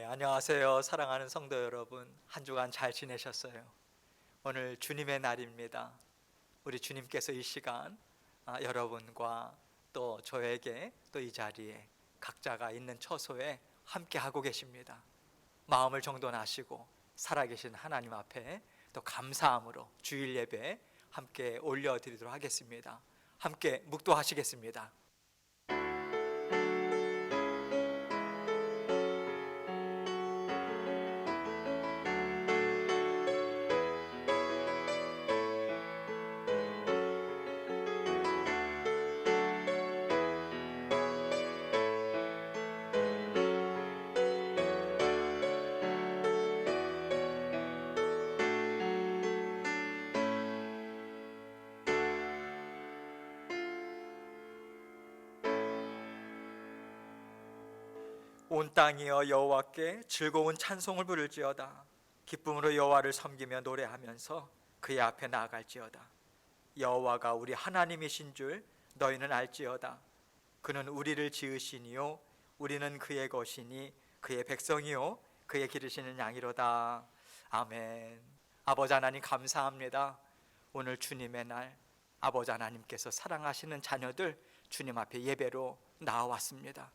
안녕하세요. 사랑하는 성도 여러분, 한 주간 잘 지내셨어요? 오늘 주님의 날입니다. 우리 주님께서 이 시간 여러분과 또 저에게 또 이 자리에 각자가 있는 처소에 함께 하고 계십니다. 마음을 정돈하시고 살아계신 하나님 앞에 또 감사함으로 주일 예배 함께 올려드리도록 하겠습니다. 함께 묵도하시겠습니다. 온 땅이여 여호와께 즐거운 찬송을 부를지어다. 기쁨으로 여호와를 섬기며 노래하면서 그의 앞에 나아갈지어다. 여호와가 우리 하나님이신 줄 너희는 알지어다. 그는 우리를 지으시니요 우리는 그의 것이니 그의 백성이요 그의 기르시는 양이로다. 아멘. 아버지 하나님 감사합니다. 오늘 주님의 날 아버지 하나님께서 사랑하시는 자녀들 주님 앞에 예배로 나와왔습니다.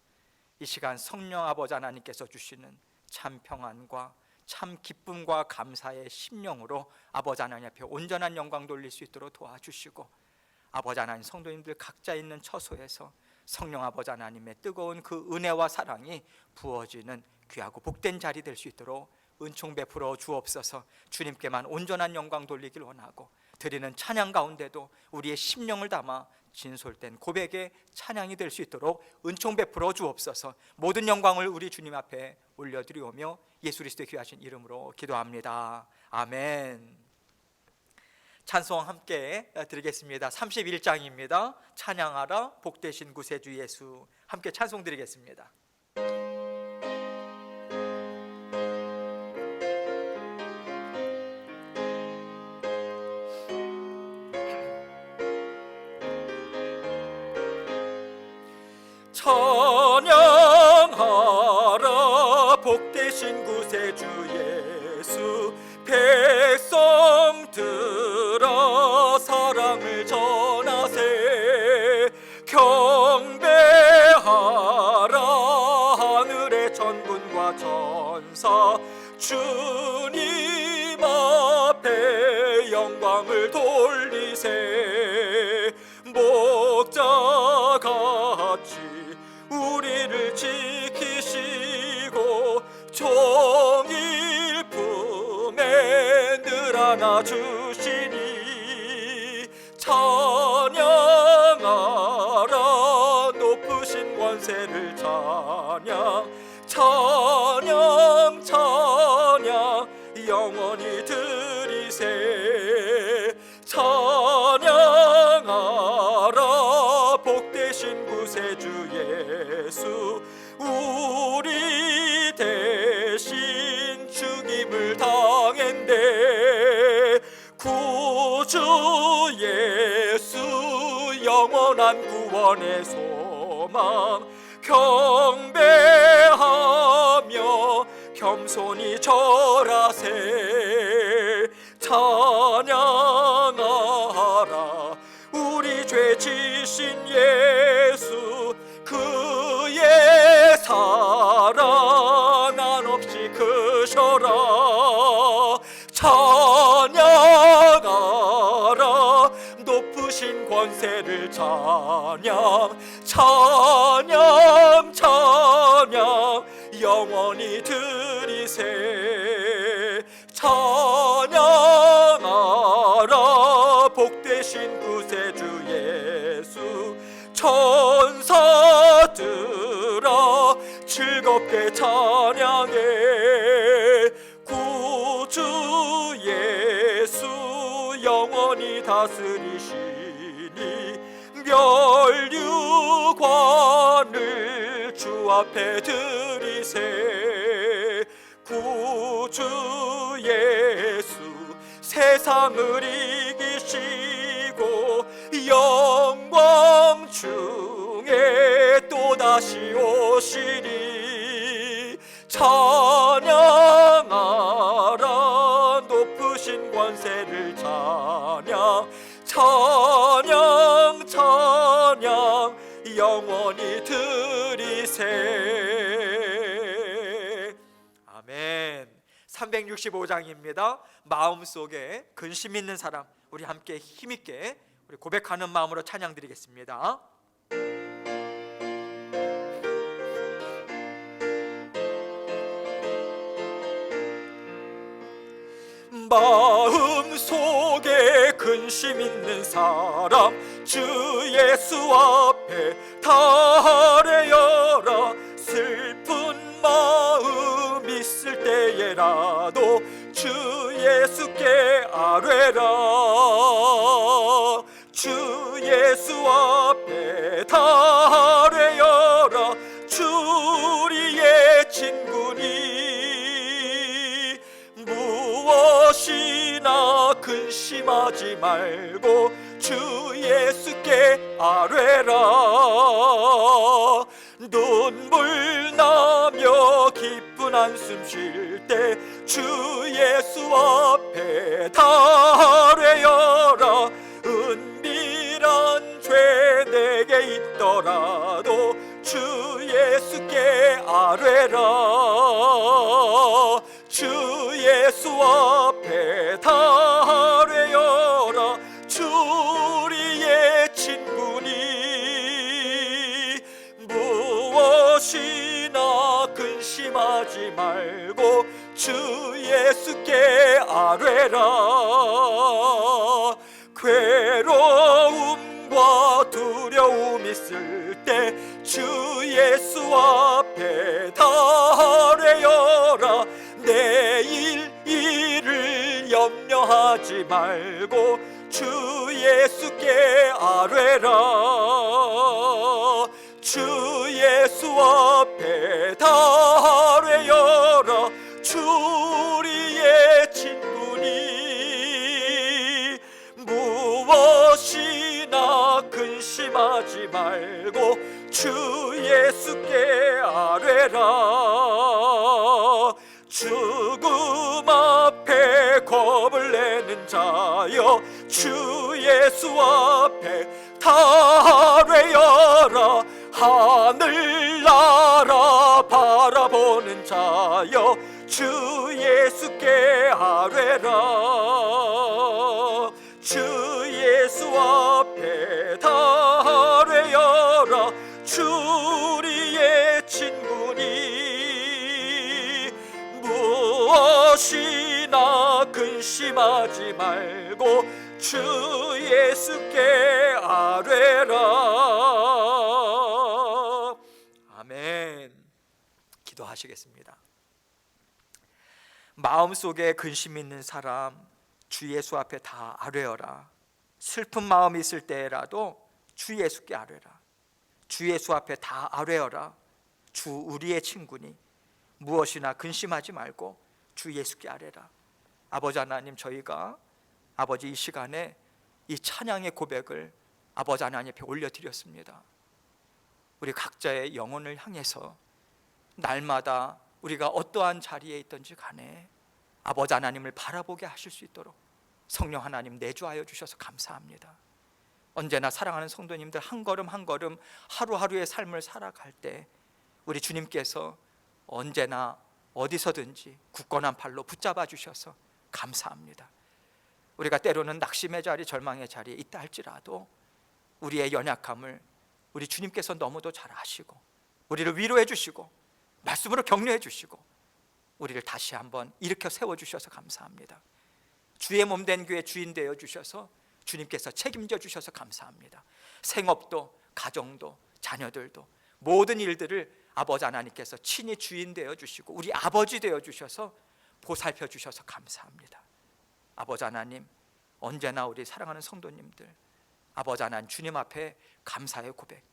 이 시간 성령 아버지 하나님께서 주시는 참 평안과 참 기쁨과 감사의 심령으로 아버지 하나님 앞에 온전한 영광 돌릴 수 있도록 도와주시고, 아버지 하나님 성도님들 각자 있는 처소에서 성령 아버지 하나님의 뜨거운 그 은혜와 사랑이 부어지는 귀하고 복된 자리 될 수 있도록 은총 베풀어 주옵소서. 주님께만 온전한 영광 돌리길 원하고, 드리는 찬양 가운데도 우리의 심령을 담아 진솔된 고백의 찬양이 될 수 있도록 은총 베풀어 주옵소서. 모든 영광을 우리 주님 앞에 올려드리오며 예수 그리스도의 귀하신 이름으로 기도합니다. 아멘. 찬송 함께 드리겠습니다. 31장입니다. 찬양하라 복되신 구세주 예수. 함께 찬송 드리겠습니다. 찬양하라 복되신 구세주 예수. 백성들아 사랑을 전하세. 경배하라 하늘의 천군과 천사. 주님 앞에 영광을 돌리세. 목자같이 우리를 지키시고 종일 품에 늘 안아주시니. 찬양하라 높으신 권세를 찬양. 찬양 찬양 영원히 드리세. 찬양하라 복되신 구세주 예수. 우리 대신 죽임을 당했네. 구주 예수 영원한 구원의 소망. 경배하며 겸손히 절하세. 찬양하라 우리 죄 지신 예수. 그의 사랑 한없이 크셔라. 찬양하라 높으신 권세를 찬양. 찬양 찬양 영원히 드리세. 찬양하라 복되신 구세주 예수. 천사들아 즐겁게 찬양해. 구주 예수 영원히 다스리시니. 멸류관을 주 앞에 드리세. 구주 예수 세상을 이기시고 영광 중에 또다시 오시리. 찬양하라 찬양 찬양 영원히 드리세. 아멘. 365장입니다. 마음속에 근심 있는 사람, 우리 함께 힘있게 우리 고백하는 마음으로 찬양 드리겠습니다. 마음속에 근심 있는 사람, 주 예수 앞에 다 아뢰어라. 슬픈 마음 있을 때에라도 주 예수께 아뢰라. 주 예수 앞에 다 아뢰어라. 주 우리의 친구니 무엇이나 근심하지 말고 주 예수께 아뢰라. 눈물 나며 기쁜 한숨 쉴 때 주 예수 앞에 다 아뢰어라. 은밀한 죄 내게 있더라도 주 예수께 아뢰라. 주 예수 앞에 다 아뢰어라. 주 우리의 친구니 무엇이나 근심하지 말고 주 예수께 아뢰라. 괴로움과 두려움 있을 때 주 예수 앞에 다 아뢰어라. 내일 일을 염려하지 말고 주 예수께 아뢰라. 주 예수 앞에 다 아뢰어라. 주 우리의 친구니 무엇이나 근심하지 말고 주 예수께 아뢰라. 죽음 앞에 겁을 내는 자여 주 예수 앞에 다 아뢰어라. 하늘나라 바라보는 자여 주 예수께 아뢰라. 주 예수 앞에 다 아뢰어라. 주 우리의 친구니 무엇이나 근심하지 말고 주 예수께 아뢰라. 아멘. 기도하시겠습니다. 마음속에 근심 있는 사람, 주 예수 앞에 다 아뢰어라. 슬픈 마음이 있을 때라도 주 예수께 아뢰라. 주 예수 앞에 다 아뢰어라. 주 우리의 친구니 무엇이나 근심하지 말고 주 예수께 아뢰라. 아버지 하나님, 저희가 아버지 이 시간에 이 찬양의 고백을 아버지 하나님 앞에 올려드렸습니다. 우리 각자의 영혼을 향해서 날마다 우리가 어떠한 자리에 있든지 간에 아버지 하나님을 바라보게 하실 수 있도록 성령 하나님 내주하여 주셔서 감사합니다. 언제나 사랑하는 성도님들 한 걸음 한 걸음 하루하루의 삶을 살아갈 때 우리 주님께서 언제나 어디서든지 굳건한 팔로 붙잡아 주셔서 감사합니다. 우리가 때로는 낙심의 자리, 절망의 자리에 있다 할지라도 우리의 연약함을 우리 주님께서 너무도 잘 아시고 우리를 위로해 주시고 말씀으로 격려해 주시고 우리를 다시 한번 일으켜 세워주셔서 감사합니다. 주의 몸된 교회 주인 되어 주셔서 주님께서 책임져 주셔서 감사합니다. 생업도 가정도 자녀들도 모든 일들을 아버지 하나님께서 친히 주인 되어 주시고 우리 아버지 되어 주셔서 보살펴 주셔서 감사합니다. 아버지 하나님, 언제나 우리 사랑하는 성도님들 아버지 하나님 주님 앞에 감사의 고백,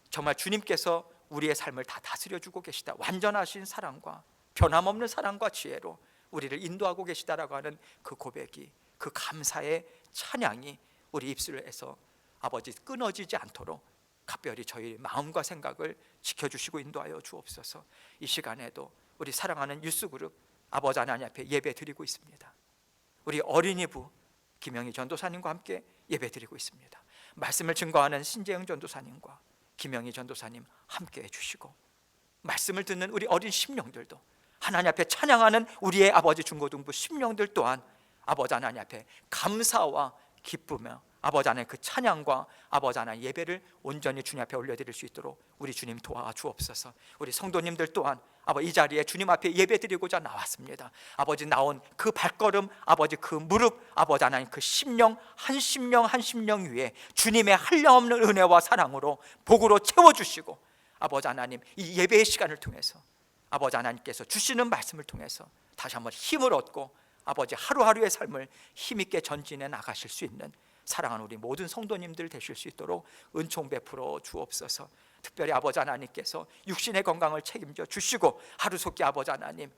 정말 주님께서 우리의 삶을 다 다스려주고 계시다, 완전하신 사랑과 변함없는 사랑과 지혜로 우리를 인도하고 계시다라고 하는 그 고백이, 그 감사의 찬양이 우리 입술에서 아버지 끊어지지 않도록 각별히 저희 마음과 생각을 지켜주시고 인도하여 주옵소서. 이 시간에도 우리 사랑하는 유스그룹 아버지 하나님 앞에 예배 드리고 있습니다. 우리 어린이부 김영희 전도사님과 함께 예배드리고 있습니다. 말씀을 증거하는 신재영 전도사님과 김영희 전도사님 함께해 주시고, 말씀을 듣는 우리 어린 심령들도, 하나님 앞에 찬양하는 우리의 아버지 중고등부 심령들 또한 아버지 하나님 앞에 감사와 기쁘며 아버지 하나님 그 찬양과 아버지 하나님 예배를 온전히 주님 앞에 올려드릴 수 있도록 우리 주님 도와주옵소서. 우리 성도님들 또한 아버지 이 자리에 주님 앞에 예배드리고자 나왔습니다. 아버지 나온 그 발걸음, 아버지 그 무릎, 아버지 하나님 그 심령 한 심령 한 심령 위에 주님의 한량없는 은혜와 사랑으로 복으로 채워주시고, 아버지 하나님 이 예배의 시간을 통해서 아버지 하나님께서 주시는 말씀을 통해서 다시 한번 힘을 얻고 아버지 하루하루의 삶을 힘있게 전진해 나가실 수 있는 사랑하는 우리 모든 성도님들 되실 수 있도록 은총 베풀어 주옵소서. 특별히 아버지 하나님께서 육신의 건강을 책임져 주시고, 하루속히 아버지 하나님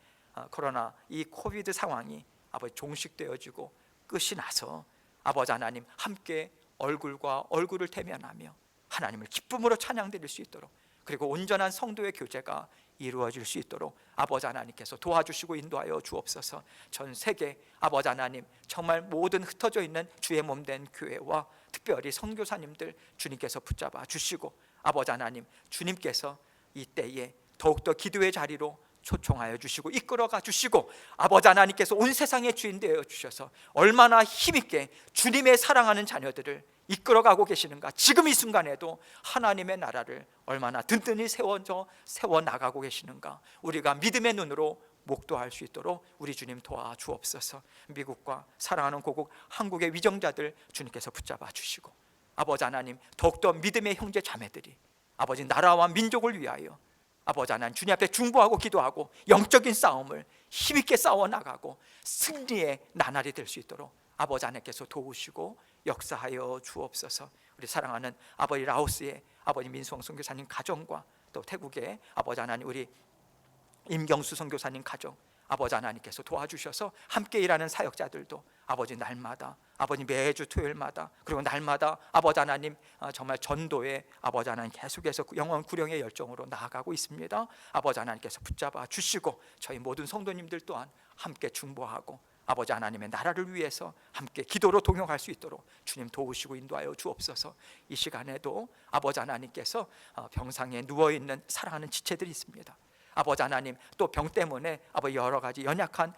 코로나 이 코비드 상황이 아버지 종식되어지고 끝이 나서 아버지 하나님 함께 얼굴과 얼굴을 대면하며 하나님을 기쁨으로 찬양드릴 수 있도록, 그리고 온전한 성도의 교제가 이루어질 수 있도록 아버지 하나님께서 도와주시고 인도하여 주옵소서. 전 세계 아버지 하나님 정말 모든 흩어져 있는 주의 몸된 교회와 특별히 선교사님들 주님께서 붙잡아 주시고, 아버지 하나님 주님께서 이 때에 더욱더 기도의 자리로 초청하여 주시고 이끌어가 주시고, 아버지 하나님께서 온 세상의 주인 되어 주셔서 얼마나 힘있게 주님의 사랑하는 자녀들을 이끌어가고 계시는가, 지금 이 순간에도 하나님의 나라를 얼마나 든든히 세워나가고 계시는가 우리가 믿음의 눈으로 목도할 수 있도록 우리 주님 도와주옵소서. 미국과 사랑하는 고국 한국의 위정자들 주님께서 붙잡아 주시고, 아버지 하나님 더욱더 믿음의 형제 자매들이 아버지 나라와 민족을 위하여 아버지 하나님 주님 앞에 중보하고 기도하고 영적인 싸움을 힘있게 싸워나가고 승리의 나날이 될 수 있도록 아버지 하나님께서 도우시고 역사하여 주옵소서. 우리 사랑하는 아버지 라오스의 아버지 민수홍 선교사님 가정과 또 태국의 아버지 하나님 우리 임경수 선교사님 가정 아버지 하나님께서 도와주셔서 함께 일하는 사역자들도 아버지 날마다 아버지 매주 토요일마다 그리고 날마다 아버지 하나님 정말 전도에 아버지 하나님 계속해서 영원 구령의 열정으로 나아가고 있습니다. 아버지 하나님께서 붙잡아 주시고 저희 모든 성도님들 또한 함께 중보하고 아버지 하나님의 나라를 위해서 함께 기도로 동역할 수 있도록 주님 도우시고 인도하여 주옵소서. 이 시간에도 아버지 하나님께서 병상에 누워있는 사랑하는 지체들이 있습니다. 아버지 하나님 또 병 때문에 아버지 여러 가지 연약한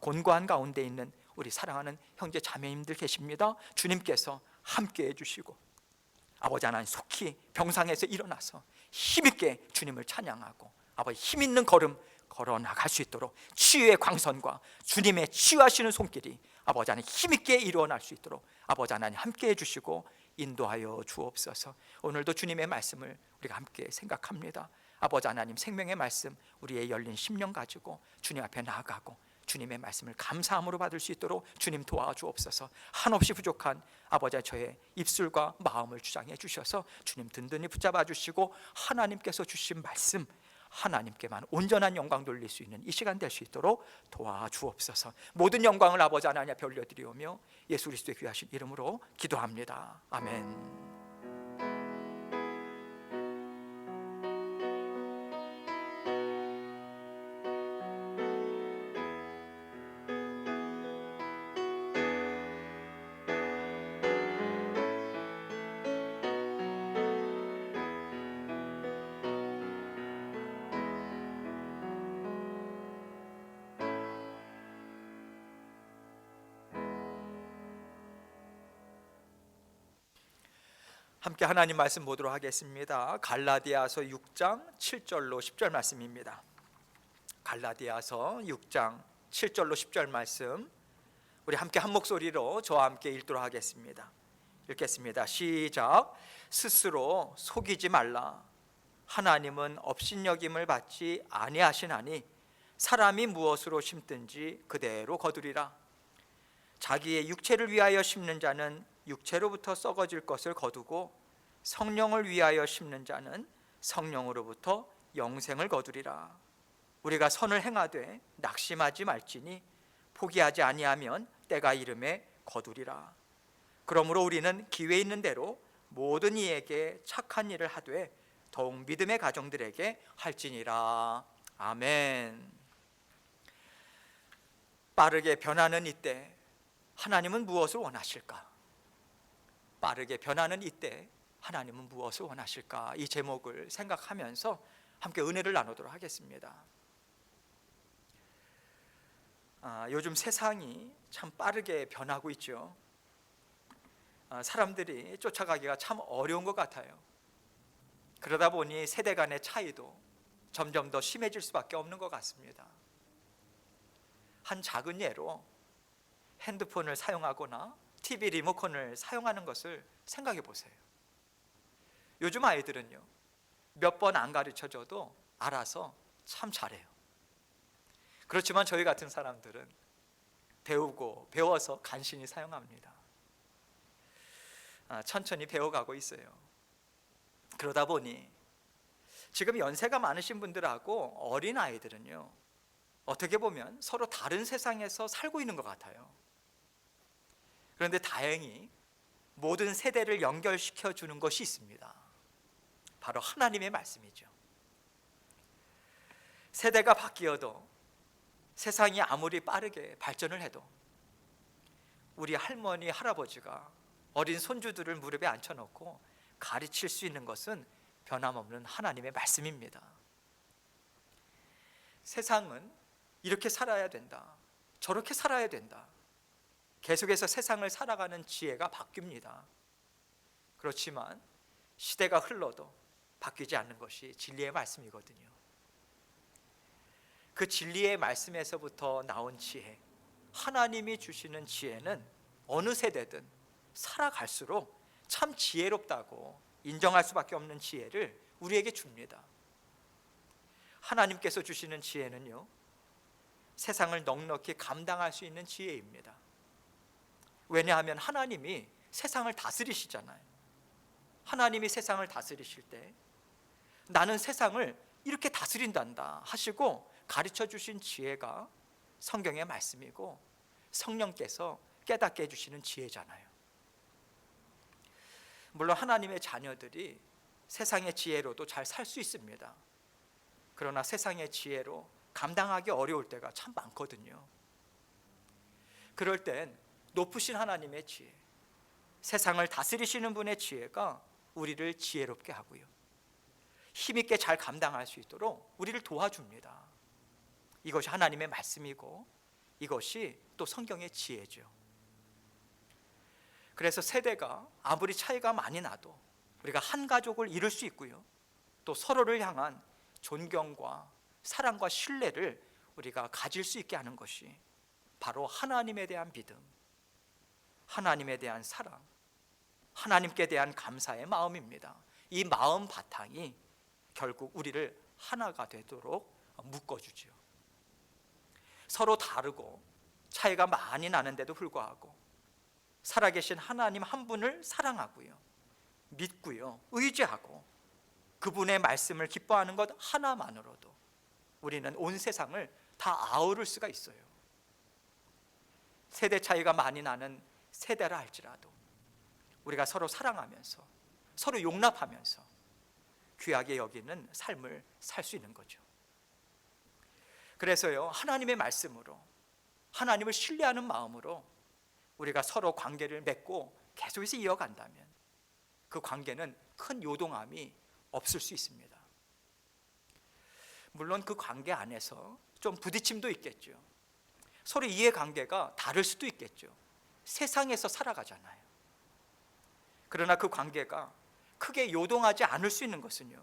곤고한 가운데 있는 우리 사랑하는 형제 자매님들 계십니다. 주님께서 함께 해주시고 아버지 하나님 속히 병상에서 일어나서 힘있게 주님을 찬양하고 아버지 힘있는 걸음 걸어 나갈 수 있도록 치유의 광선과 주님의 치유하시는 손길이 아버지 하나님 힘있게 일어날 수 있도록 아버지 하나님 함께 해주시고 인도하여 주옵소서. 오늘도 주님의 말씀을 우리가 함께 생각합니다. 아버지 하나님 생명의 말씀 우리의 열린 심령 가지고 주님 앞에 나아가고 주님의 말씀을 감사함으로 받을 수 있도록 주님 도와주옵소서. 한없이 부족한 아버지 저의 입술과 마음을 주장해 주셔서 주님 든든히 붙잡아 주시고 하나님께서 주신 말씀 하나님께만 온전한 영광 돌릴 수 있는 이 시간 될 수 있도록 도와주옵소서. 모든 영광을 아버지 하나님 앞에 올려드리오며 예수 그리스도의 귀하신 이름으로 기도합니다. 아멘. 함께 하나님 말씀 보도록 하겠습니다. 갈라디아서 6장 7절로 10절 말씀입니다. 갈라디아서 6장 7절로 10절 말씀 우리 함께 한 목소리로 저와 함께 읽도록 하겠습니다. 읽겠습니다. 시작. 스스로 속이지 말라. 하나님은 업신여김을 받지 아니하시나니 사람이 무엇으로 심든지 그대로 거두리라. 자기의 육체를 위하여 심는 자는 육체로부터 썩어질 것을 거두고 성령을 위하여 심는 자는 성령으로부터 영생을 거두리라. 우리가 선을 행하되 낙심하지 말지니 포기하지 아니하면 때가 이름에 거두리라. 그러므로 우리는 기회 있는 대로 모든 이에게 착한 일을 하되 더욱 믿음의 가정들에게 할지니라. 아멘. 빠르게 변하는 이때 하나님은 무엇을 원하실까? 빠르게 변하는 이때 하나님은 무엇을 원하실까? 이 제목을 생각하면서 함께 은혜를 나누도록 하겠습니다. 요즘 세상이 참 빠르게 변하고 있죠. 사람들이 쫓아가기가 참 어려운 것 같아요. 그러다 보니 세대 간의 차이도 점점 더 심해질 수밖에 없는 것 같습니다. 한 작은 예로 핸드폰을 사용하거나 TV 리모컨을 사용하는 것을 생각해 보세요. 요즘 아이들은요, 몇 번 안 가르쳐줘도 알아서 참 잘해요. 그렇지만 저희 같은 사람들은 배워서 간신히 사용합니다. 천천히 배워가고 있어요. 그러다 보니 지금 연세가 많으신 분들하고 어린 아이들은요, 어떻게 보면 서로 다른 세상에서 살고 있는 것 같아요. 그런데 다행히 모든 세대를 연결시켜 주는 것이 있습니다. 바로 하나님의 말씀이죠. 세대가 바뀌어도 세상이 아무리 빠르게 발전을 해도 우리 할머니, 할아버지가 어린 손주들을 무릎에 앉혀놓고 가르칠 수 있는 것은 변함없는 하나님의 말씀입니다. 세상은 이렇게 살아야 된다, 저렇게 살아야 된다, 계속해서 세상을 살아가는 지혜가 바뀝니다. 그렇지만 시대가 흘러도 바뀌지 않는 것이 진리의 말씀이거든요. 그 진리의 말씀에서부터 나온 지혜, 하나님이 주시는 지혜는 어느 세대든 살아갈수록 참 지혜롭다고 인정할 수밖에 없는 지혜를 우리에게 줍니다. 하나님께서 주시는 지혜는요, 세상을 넉넉히 감당할 수 있는 지혜입니다. 왜냐하면 하나님이 세상을 다스리시잖아요. 하나님이 세상을 다스리실 때 나는 세상을 이렇게 다스린단다 하시고 가르쳐 주신 지혜가 성경의 말씀이고 성령께서 깨닫게 해주시는 지혜잖아요. 물론 하나님의 자녀들이 세상의 지혜로도 잘 살 수 있습니다. 그러나 세상의 지혜로 감당하기 어려울 때가 참 많거든요. 그럴 땐 높으신 하나님의 지혜, 세상을 다스리시는 분의 지혜가 우리를 지혜롭게 하고요, 힘있게 잘 감당할 수 있도록 우리를 도와줍니다. 이것이 하나님의 말씀이고 이것이 또 성경의 지혜죠. 그래서 세대가 아무리 차이가 많이 나도 우리가 한 가족을 이룰 수 있고요, 또 서로를 향한 존경과 사랑과 신뢰를 우리가 가질 수 있게 하는 것이 바로 하나님에 대한 믿음, 하나님에 대한 사랑, 하나님께 대한 감사의 마음입니다. 이 마음 바탕이 결국 우리를 하나가 되도록 묶어주죠. 서로 다르고 차이가 많이 나는데도 불구하고 살아계신 하나님 한 분을 사랑하고요, 믿고요, 의지하고 그분의 말씀을 기뻐하는 것 하나만으로도 우리는 온 세상을 다 아우를 수가 있어요. 세대 차이가 많이 나는 세대라 할지라도 우리가 서로 사랑하면서 서로 용납하면서 귀하게 여기는 삶을 살 수 있는 거죠. 그래서요, 하나님의 말씀으로, 하나님을 신뢰하는 마음으로 우리가 서로 관계를 맺고 계속해서 이어간다면 그 관계는 큰 요동함이 없을 수 있습니다. 물론 그 관계 안에서 좀 부딪힘도 있겠죠. 서로 이해관계가 다를 수도 있겠죠. 세상에서 살아가잖아요. 그러나 그 관계가 크게 요동하지 않을 수 있는 것은요,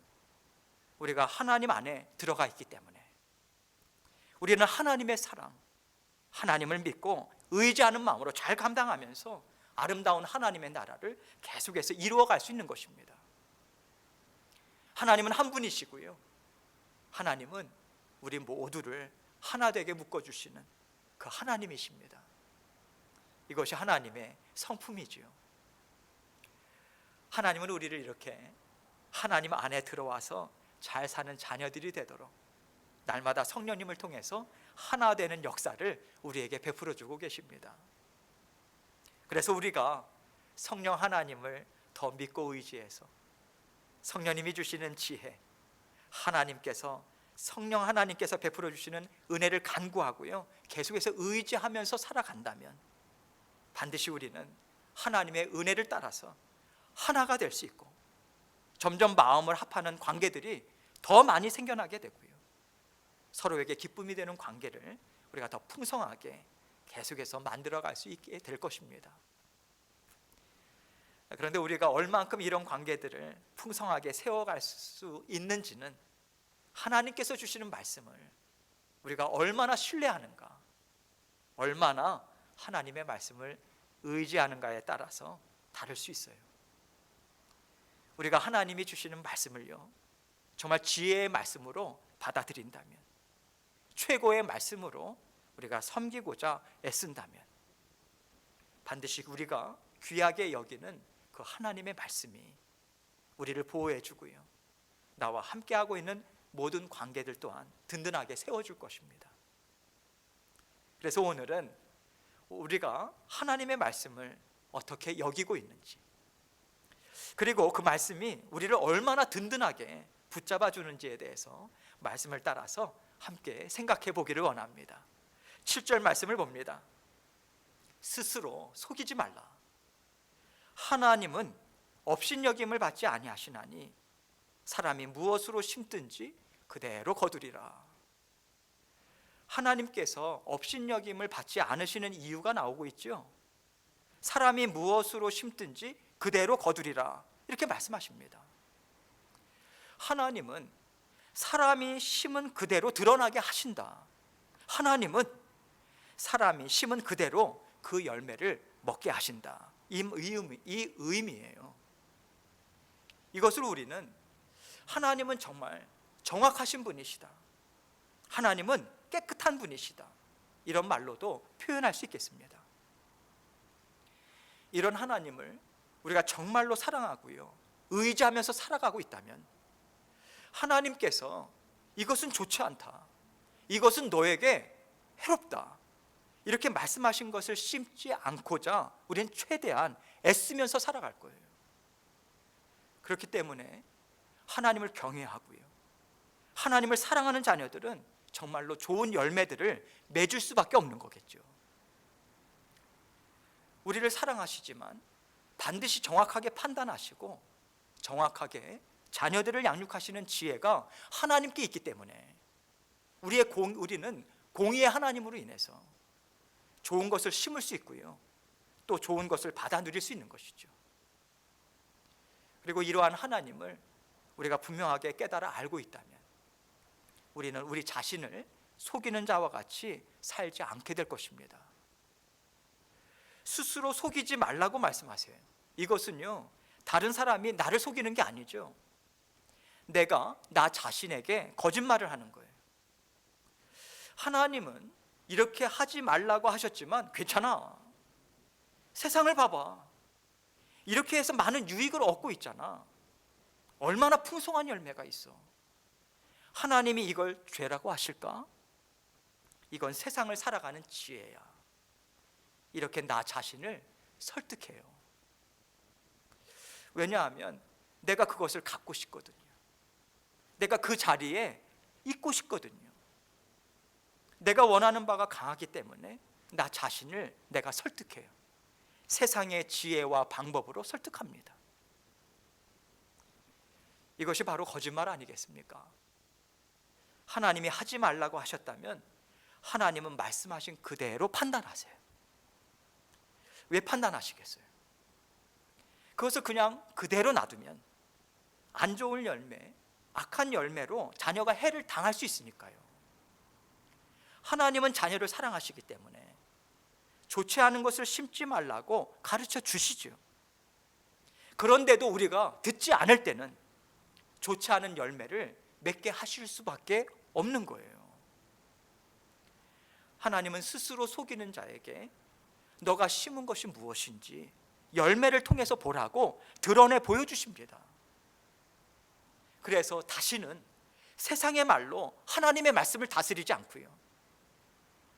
우리가 하나님 안에 들어가 있기 때문에 우리는 하나님의 사랑, 하나님을 믿고 의지하는 마음으로 잘 감당하면서 아름다운 하나님의 나라를 계속해서 이루어갈 수 있는 것입니다. 하나님은 한 분이시고요, 하나님은 우리 모두를 하나 되게 묶어주시는 그 하나님이십니다. 이것이 하나님의 성품이지요. 하나님은 우리를 이렇게 하나님 안에 들어와서 잘 사는 자녀들이 되도록 날마다 성령님을 통해서 하나 되는 역사를 우리에게 베풀어 주고 계십니다. 그래서 우리가 성령 하나님을 더 믿고 의지해서 성령님이 주시는 지혜, 성령 하나님께서 베풀어 주시는 은혜를 간구하고요, 계속해서 의지하면서 살아간다면 반드시 우리는 하나님의 은혜를 따라서 하나가 될 수 있고 점점 마음을 합하는 관계들이 더 많이 생겨나게 되고요. 서로에게 기쁨이 되는 관계를 우리가 더 풍성하게 계속해서 만들어갈 수 있게 될 것입니다. 그런데 우리가 얼만큼 이런 관계들을 풍성하게 세워갈 수 있는지는 하나님께서 주시는 말씀을 우리가 얼마나 신뢰하는가, 얼마나 하나님의 말씀을 의지하는가에 따라서 다를 수 있어요. 우리가 하나님이 주시는 말씀을요, 정말 지혜의 말씀으로 받아들인다면, 최고의 말씀으로 우리가 섬기고자 애쓴다면 반드시 우리가 귀하게 여기는 그 하나님의 말씀이 우리를 보호해 주고요, 나와 함께하고 있는 모든 관계들 또한 든든하게 세워줄 것입니다. 그래서 오늘은 우리가 하나님의 말씀을 어떻게 여기고 있는지, 그리고 그 말씀이 우리를 얼마나 든든하게 붙잡아 주는지에 대해서 말씀을 따라서 함께 생각해 보기를 원합니다. 7절 말씀을 봅니다. 스스로 속이지 말라. 하나님은 업신여김을 받지 아니하시나니 사람이 무엇으로 심든지 그대로 거두리라. 하나님께서 업신여김을 받지 않으시는 이유가 나오고 있죠. 사람이 무엇으로 심든지 그대로 거두리라, 이렇게 말씀하십니다. 하나님은 사람이 심은 그대로 드러나게 하신다. 하나님은 사람이 심은 그대로 그 열매를 먹게 하신다. 이 의미예요. 이것을 우리는 하나님은 정말 정확하신 분이시다, 하나님은 깨끗한 분이시다, 이런 말로도 표현할 수 있겠습니다. 이런 하나님을 우리가 정말로 사랑하고요, 의지하면서 살아가고 있다면 하나님께서 이것은 좋지 않다, 이것은 너에게 해롭다, 이렇게 말씀하신 것을 심지 않고자 우리는 최대한 애쓰면서 살아갈 거예요. 그렇기 때문에 하나님을 경외하고요, 하나님을 사랑하는 자녀들은 정말로 좋은 열매들을 맺을 수밖에 없는 거겠죠. 우리를 사랑하시지만 반드시 정확하게 판단하시고 정확하게 자녀들을 양육하시는 지혜가 하나님께 있기 때문에 우리는 공의의 하나님으로 인해서 좋은 것을 심을 수 있고요, 또 좋은 것을 받아 누릴 수 있는 것이죠. 그리고 이러한 하나님을 우리가 분명하게 깨달아 알고 있다면 우리는 우리 자신을 속이는 자와 같이 살지 않게 될 것입니다. 스스로 속이지 말라고 말씀하세요. 이것은요, 다른 사람이 나를 속이는 게 아니죠. 내가 나 자신에게 거짓말을 하는 거예요. 하나님은 이렇게 하지 말라고 하셨지만 괜찮아, 세상을 봐봐, 이렇게 해서 많은 유익을 얻고 있잖아, 얼마나 풍성한 열매가 있어. 하나님이 이걸 죄라고 하실까? 이건 세상을 살아가는 지혜야. 이렇게 나 자신을 설득해요. 왜냐하면 내가 그것을 갖고 싶거든요. 내가 그 자리에 있고 싶거든요. 내가 원하는 바가 강하기 때문에 나 자신을 내가 설득해요. 세상의 지혜와 방법으로 설득합니다. 이것이 바로 거짓말 아니겠습니까? 하나님이 하지 말라고 하셨다면 하나님은 말씀하신 그대로 판단하세요. 왜 판단하시겠어요? 그것을 그냥 그대로 놔두면 안 좋은 열매, 악한 열매로 자녀가 해를 당할 수 있으니까요. 하나님은 자녀를 사랑하시기 때문에 좋지 않은 것을 심지 말라고 가르쳐 주시죠. 그런데도 우리가 듣지 않을 때는 좋지 않은 열매를 맺게 하실 수밖에 없는 거예요. 하나님은 스스로 속이는 자에게 너가 심은 것이 무엇인지 열매를 통해서 보라고 드러내 보여주십니다. 그래서 다시는 세상의 말로 하나님의 말씀을 다스리지 않고요,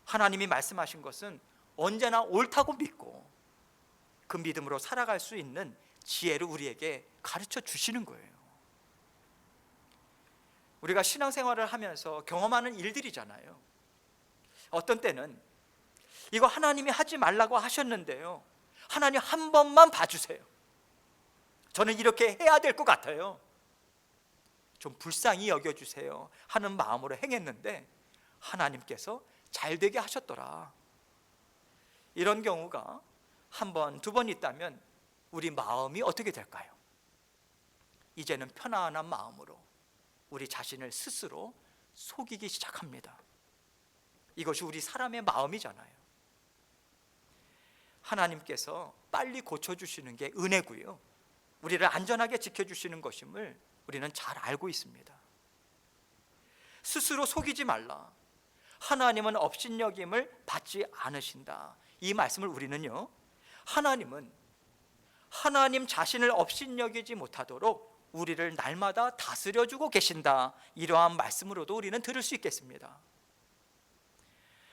하나님이 말씀하신 것은 언제나 옳다고 믿고 그 믿음으로 살아갈 수 있는 지혜를 우리에게 가르쳐 주시는 거예요. 우리가 신앙생활을 하면서 경험하는 일들이잖아요. 어떤 때는 이거 하나님이 하지 말라고 하셨는데요, 하나님 한 번만 봐주세요, 저는 이렇게 해야 될 것 같아요. 좀 불쌍히 여겨주세요 하는 마음으로 행했는데 하나님께서 잘 되게 하셨더라. 이런 경우가 한 번, 두 번 있다면 우리 마음이 어떻게 될까요? 이제는 편안한 마음으로 우리 자신을 스스로 속이기 시작합니다. 이것이 우리 사람의 마음이잖아요. 하나님께서 빨리 고쳐주시는 게 은혜고요, 우리를 안전하게 지켜주시는 것임을 우리는 잘 알고 있습니다. 스스로 속이지 말라. 하나님은 업신여김을 받지 않으신다. 이 말씀을 우리는요, 하나님은 하나님 자신을 업신여기지 못하도록 우리를 날마다 다스려주고 계신다, 이러한 말씀으로도 우리는 들을 수 있겠습니다.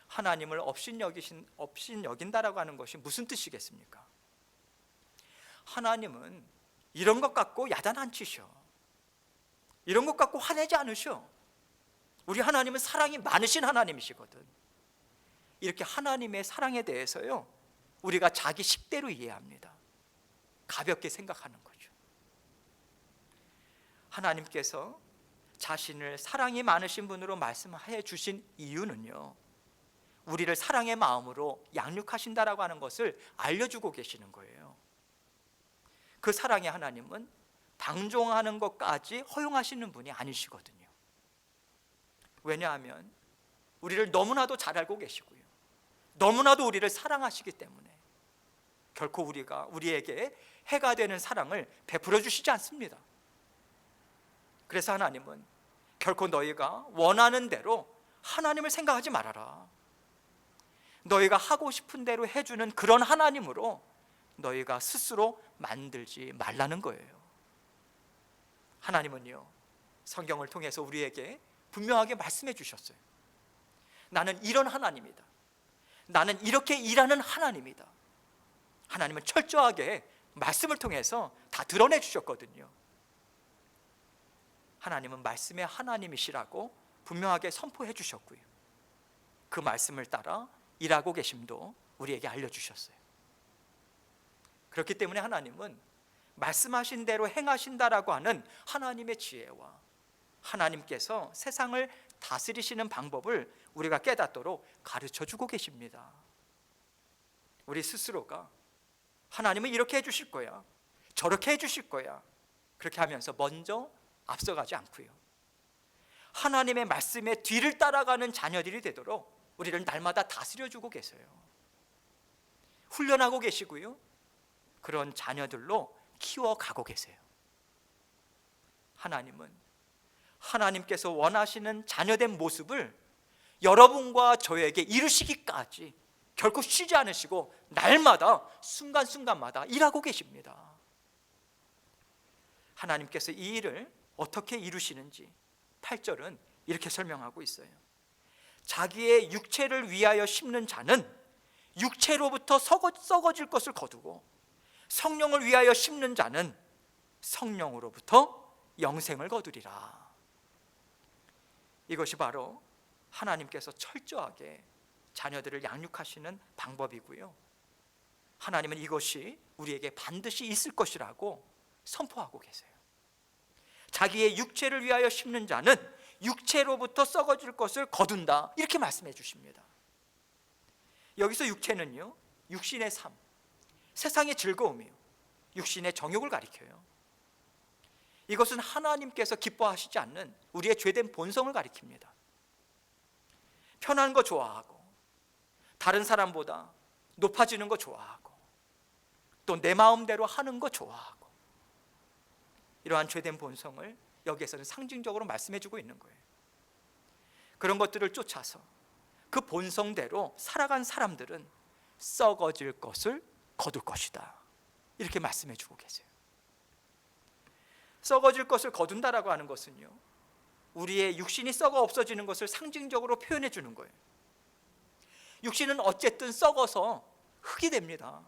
하나님을 업신여긴다라고 하는 것이 무슨 뜻이겠습니까? 하나님은 이런 것 갖고 야단 안 치셔. 이런 것 갖고 화내지 않으셔. 우리 하나님은 사랑이 많으신 하나님이시거든. 이렇게 하나님의 사랑에 대해서요, 우리가 자기 식대로 이해합니다. 가볍게 생각하는 거죠. 하나님께서 자신을 사랑이 많으신 분으로 말씀해 주신 이유는요, 우리를 사랑의 마음으로 양육하신다라고 하는 것을 알려주고 계시는 거예요. 그 사랑의 하나님은 방종하는 것까지 허용하시는 분이 아니시거든요. 왜냐하면 우리를 너무나도 잘 알고 계시고요, 너무나도 우리를 사랑하시기 때문에 결코 우리에게 해가 되는 사랑을 베풀어 주시지 않습니다. 그래서 하나님은 결코 너희가 원하는 대로 하나님을 생각하지 말아라. 너희가 하고 싶은 대로 해주는 그런 하나님으로 너희가 스스로 만들지 말라는 거예요. 하나님은요, 성경을 통해서 우리에게 분명하게 말씀해 주셨어요. 나는 이런 하나님이다. 나는 이렇게 일하는 하나님이다. 하나님은 철저하게 말씀을 통해서 다 드러내 주셨거든요. 하나님은 말씀의 하나님이시라고 분명하게 선포해 주셨고요, 그 말씀을 따라 일하고 계심도 우리에게 알려주셨어요. 그렇기 때문에 하나님은 말씀하신 대로 행하신다라고 하는 하나님의 지혜와 하나님께서 세상을 다스리시는 방법을 우리가 깨닫도록 가르쳐주고 계십니다. 우리 스스로가 하나님은 이렇게 해주실 거야, 저렇게 해주실 거야, 그렇게 하면서 먼저 앞서가지 않고요, 하나님의 말씀에 뒤를 따라가는 자녀들이 되도록 우리를 날마다 다스려주고 계세요. 훈련하고 계시고요, 그런 자녀들로 키워가고 계세요. 하나님은 하나님께서 원하시는 자녀된 모습을 여러분과 저에게 이루시기까지 결코 쉬지 않으시고 날마다 순간순간마다 일하고 계십니다. 하나님께서 이 일을 어떻게 이루시는지 8절은 이렇게 설명하고 있어요. 자기의 육체를 위하여 심는 자는 육체로부터 썩어질 것을 거두고 성령을 위하여 심는 자는 성령으로부터 영생을 거두리라. 이것이 바로 하나님께서 철저하게 자녀들을 양육하시는 방법이고요, 하나님은 이것이 우리에게 반드시 있을 것이라고 선포하고 계세요. 자기의 육체를 위하여 심는 자는 육체로부터 썩어질 것을 거둔다, 이렇게 말씀해 주십니다. 여기서 육체는요, 육신의 삶, 세상의 즐거움이요, 육신의 정욕을 가리켜요. 이것은 하나님께서 기뻐하시지 않는 우리의 죄된 본성을 가리킵니다. 편한 거 좋아하고, 다른 사람보다 높아지는 거 좋아하고, 또 내 마음대로 하는 거 좋아하고, 이러한 죄된 본성을 여기에서는 상징적으로 말씀해주고 있는 거예요. 그런 것들을 쫓아서 그 본성대로 살아간 사람들은 썩어질 것을 거둘 것이다, 이렇게 말씀해주고 계세요. 썩어질 것을 거둔다라고 하는 것은요, 우리의 육신이 썩어 없어지는 것을 상징적으로 표현해 주는 거예요. 육신은 어쨌든 썩어서 흙이 됩니다.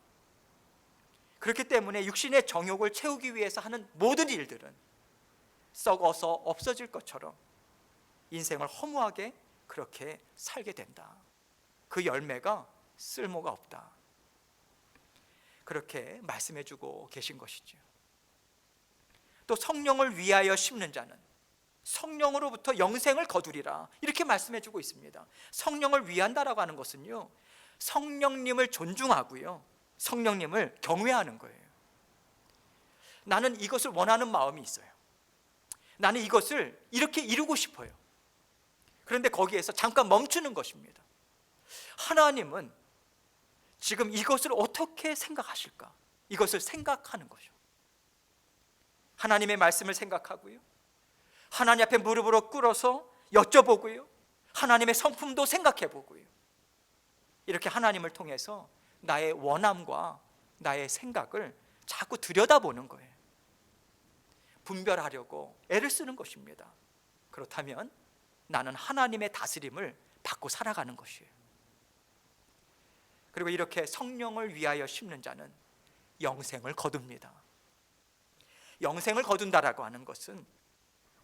그렇기 때문에 육신의 정욕을 채우기 위해서 하는 모든 일들은 썩어서 없어질 것처럼 인생을 허무하게 그렇게 살게 된다. 그 열매가 쓸모가 없다, 그렇게 말씀해 주고 계신 것이죠. 또 성령을 위하여 심는 자는 성령으로부터 영생을 거두리라, 이렇게 말씀해 주고 있습니다. 성령을 위한다라고 하는 것은요, 성령님을 존중하고요, 성령님을 경외하는 거예요. 나는 이것을 원하는 마음이 있어요. 나는 이것을 이렇게 이루고 싶어요. 그런데 거기에서 잠깐 멈추는 것입니다. 하나님은 지금 이것을 어떻게 생각하실까? 이것을 생각하는 거죠. 하나님의 말씀을 생각하고요, 하나님 앞에 무릎으로 꿇어서 여쭤보고요, 하나님의 성품도 생각해 보고요, 이렇게 하나님을 통해서 나의 원함과 나의 생각을 자꾸 들여다보는 거예요. 분별하려고 애를 쓰는 것입니다. 그렇다면 나는 하나님의 다스림을 받고 살아가는 것이에요. 그리고 이렇게 성령을 위하여 심는 자는 영생을 거둡니다. 영생을 거둔다라고 하는 것은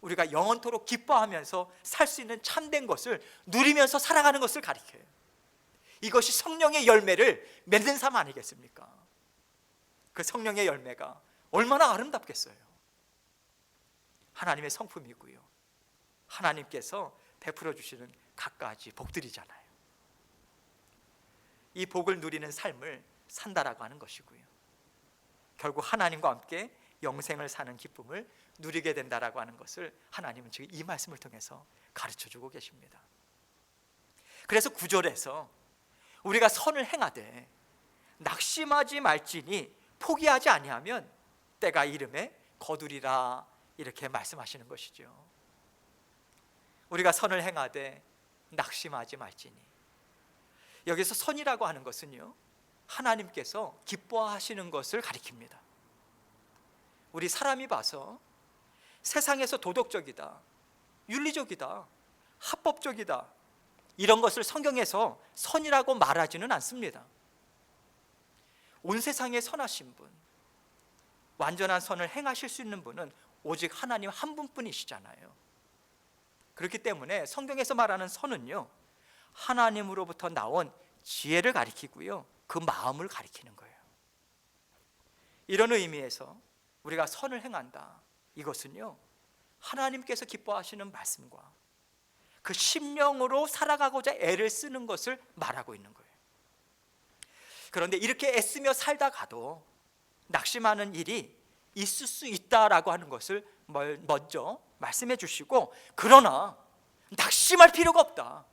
우리가 영원토록 기뻐하면서 살 수 있는 참된 것을 누리면서 살아가는 것을 가리켜요. 이것이 성령의 열매를 맺는 삶 아니겠습니까? 그 성령의 열매가 얼마나 아름답겠어요. 하나님의 성품이고요, 하나님께서 베풀어 주시는 갖가지 복들이잖아요. 이 복을 누리는 삶을 산다라고 하는 것이고요, 결국 하나님과 함께 영생을 사는 기쁨을 누리게 된다라고 하는 것을 하나님은 지금 이 말씀을 통해서 가르쳐 주고 계십니다. 그래서 9절에서 우리가 선을 행하되 낙심하지 말지니 포기하지 아니하면 때가 이름에 거두리라, 이렇게 말씀하시는 것이죠. 우리가 선을 행하되 낙심하지 말지니, 여기서 선이라고 하는 것은요, 하나님께서 기뻐하시는 것을 가리킵니다. 우리 사람이 봐서 세상에서 도덕적이다, 윤리적이다, 합법적이다, 이런 것을 성경에서 선이라고 말하지는 않습니다. 온 세상에 선하신 분, 완전한 선을 행하실 수 있는 분은 오직 하나님 한 분뿐이시잖아요. 그렇기 때문에 성경에서 말하는 선은요, 하나님으로부터 나온 지혜를 가리키고요, 그 마음을 가리키는 거예요. 이런 의미에서 우리가 선을 행한다, 이것은요, 하나님께서 기뻐하시는 말씀과 그 심령으로 살아가고자 애를 쓰는 것을 말하고 있는 거예요. 그런데 이렇게 애쓰며 살다가도 낙심하는 일이 있을 수 있다라고 하는 것을 먼저 말씀해 주시고, 그러나 낙심할 필요가 없다,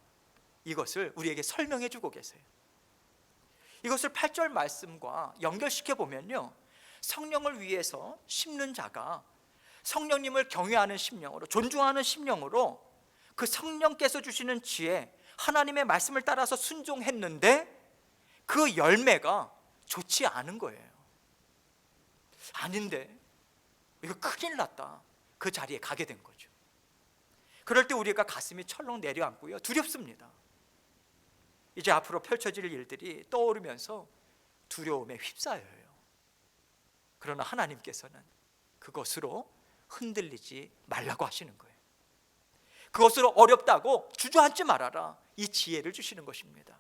이것을 우리에게 설명해 주고 계세요. 이것을 8절 말씀과 연결시켜 보면요, 성령을 위해서 심는 자가 성령님을 경외하는 심령으로, 존중하는 심령으로 그 성령께서 주시는 지혜, 하나님의 말씀을 따라서 순종했는데 그 열매가 좋지 않은 거예요. 아닌데 이거 큰일 났다, 그 자리에 가게 된 거죠. 그럴 때 우리가 가슴이 철렁 내려앉고요, 두렵습니다. 이제 앞으로 펼쳐질 일들이 떠오르면서 두려움에 휩싸여요. 그러나 하나님께서는 그것으로 흔들리지 말라고 하시는 거예요. 그것으로 어렵다고 주저앉지 말아라, 이 지혜를 주시는 것입니다.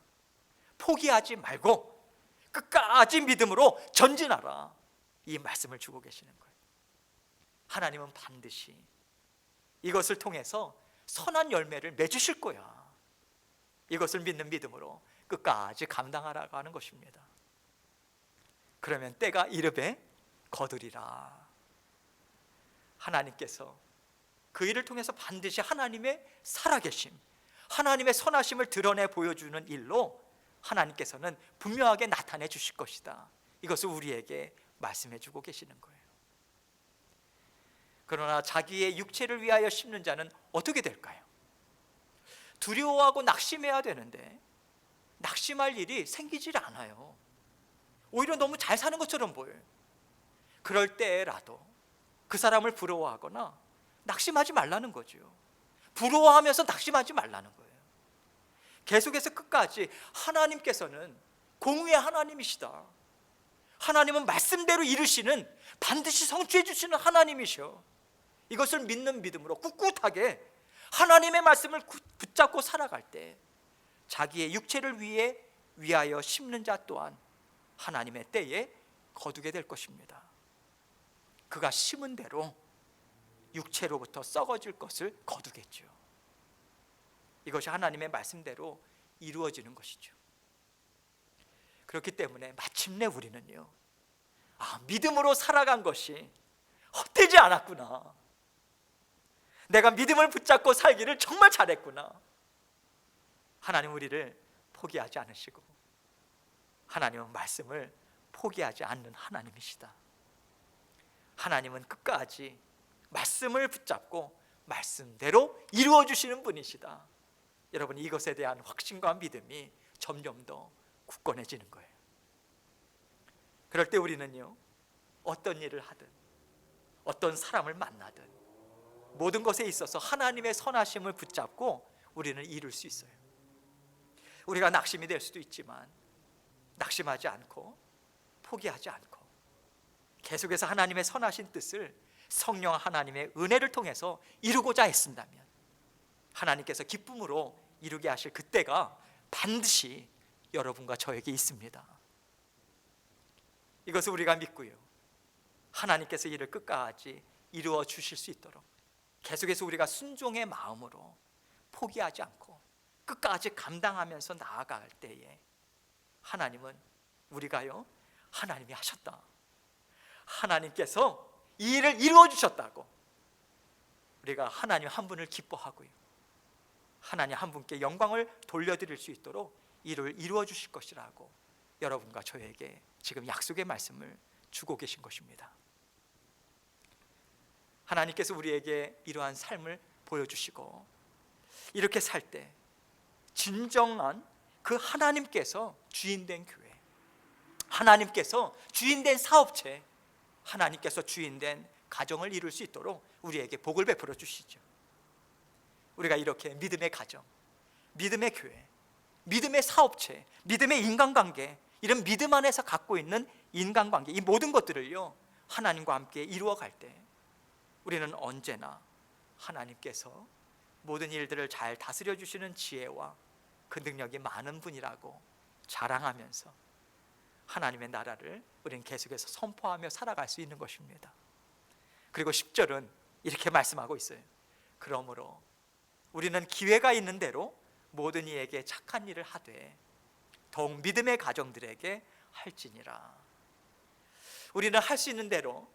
포기하지 말고 끝까지 믿음으로 전진하라, 이 말씀을 주고 계시는 거예요. 하나님은 반드시 이것을 통해서 선한 열매를 맺으실 거야, 이것을 믿는 믿음으로 끝까지 감당하라고 하는 것입니다. 그러면 때가 이르되 거두리라. 하나님께서 그 일을 통해서 반드시 하나님의 살아계심, 하나님의 선하심을 드러내 보여주는 일로 하나님께서는 분명하게 나타내 주실 것이다, 이것을 우리에게 말씀해 주고 계시는 거예요. 그러나 자기의 육체를 위하여 심는 자는 어떻게 될까요? 두려워하고 낙심해야 되는데 낙심할 일이 생기질 않아요. 오히려 너무 잘 사는 것처럼 보여요. 그럴 때라도 그 사람을 부러워하거나 낙심하지 말라는 거죠. 부러워하면서 낙심하지 말라는 거예요. 계속해서 끝까지 하나님께서는 공의의 하나님이시다, 하나님은 말씀대로 이루시는, 반드시 성취해 주시는 하나님이셔, 이것을 믿는 믿음으로 꿋꿋하게 하나님의 말씀을 붙잡고 살아갈 때 자기의 육체를 위하여 심는 자 또한 하나님의 때에 거두게 될 것입니다. 그가 심은 대로 육체로부터 썩어질 것을 거두겠죠. 이것이 하나님의 말씀대로 이루어지는 것이죠. 그렇기 때문에 마침내 우리는요, 믿음으로 살아간 것이 헛되지 않았구나, 내가 믿음을 붙잡고 살기를 정말 잘했구나. 하나님 우리를 포기하지 않으시고 하나님은 말씀을 포기하지 않는 하나님이시다. 하나님은 끝까지 말씀을 붙잡고 말씀대로 이루어주시는 분이시다. 여러분, 이것에 대한 확신과 믿음이 점점 더 굳건해지는 거예요. 그럴 때 우리는요, 어떤 일을 하든 어떤 사람을 만나든 모든 것에 있어서 하나님의 선하심을 붙잡고 우리는 이룰 수 있어요. 우리가 낙심이 될 수도 있지만 낙심하지 않고 포기하지 않고 계속해서 하나님의 선하신 뜻을 성령 하나님의 은혜를 통해서 이루고자 했습니다면 하나님께서 기쁨으로 이루게 하실 그때가 반드시 여러분과 저에게 있습니다. 이것을 우리가 믿고요, 하나님께서 이를 끝까지 이루어 주실 수 있도록 계속해서 우리가 순종의 마음으로 포기하지 않고 끝까지 감당하면서 나아갈 때에 하나님은 우리가요, 하나님이 하셨다, 하나님께서 이 일을 이루어 주셨다고 우리가 하나님 한 분을 기뻐하고요, 하나님 한 분께 영광을 돌려드릴 수 있도록 이를 이루어 주실 것이라고 여러분과 저에게 지금 약속의 말씀을 주고 계신 것입니다. 하나님께서 우리에게 이러한 삶을 보여주시고 이렇게 살 때 진정한 그 하나님께서 주인된 교회, 하나님께서 주인된 사업체, 하나님께서 주인된 가정을 이룰 수 있도록 우리에게 복을 베풀어 주시죠. 우리가 이렇게 믿음의 가정, 믿음의 교회, 믿음의 사업체, 믿음의 인간관계, 이런 믿음 안에서 갖고 있는 인간관계, 이 모든 것들을요, 하나님과 함께 이루어갈 때 우리는 언제나 하나님께서 모든 일들을 잘 다스려 주시는 지혜와 그 능력이 많은 분이라고 자랑하면서 하나님의 나라를 우리는 계속해서 선포하며 살아갈 수 있는 것입니다. 그리고 10절은 이렇게 말씀하고 있어요. 그러므로 우리는 기회가 있는 대로 모든 이에게 착한 일을 하되 더욱 믿음의 가정들에게 할지니라. 우리는 할 수 있는 대로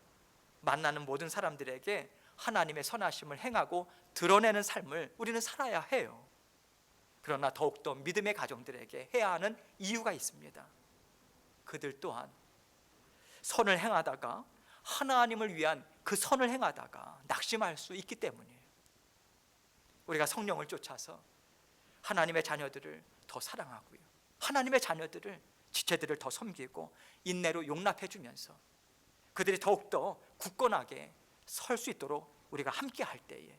만나는 모든 사람들에게 하나님의 선하심을 행하고 드러내는 삶을 우리는 살아야 해요. 그러나 더욱더 믿음의 가정들에게 해야 하는 이유가 있습니다. 그들 또한 선을 행하다가 하나님을 위한 그 선을 행하다가 낙심할 수 있기 때문이에요. 우리가 성령을 쫓아서 하나님의 자녀들을 더 사랑하고요, 하나님의 자녀들을, 지체들을 더 섬기고 인내로 용납해 주면서 그들이 더욱더 굳건하게 설 수 있도록 우리가 함께 할 때에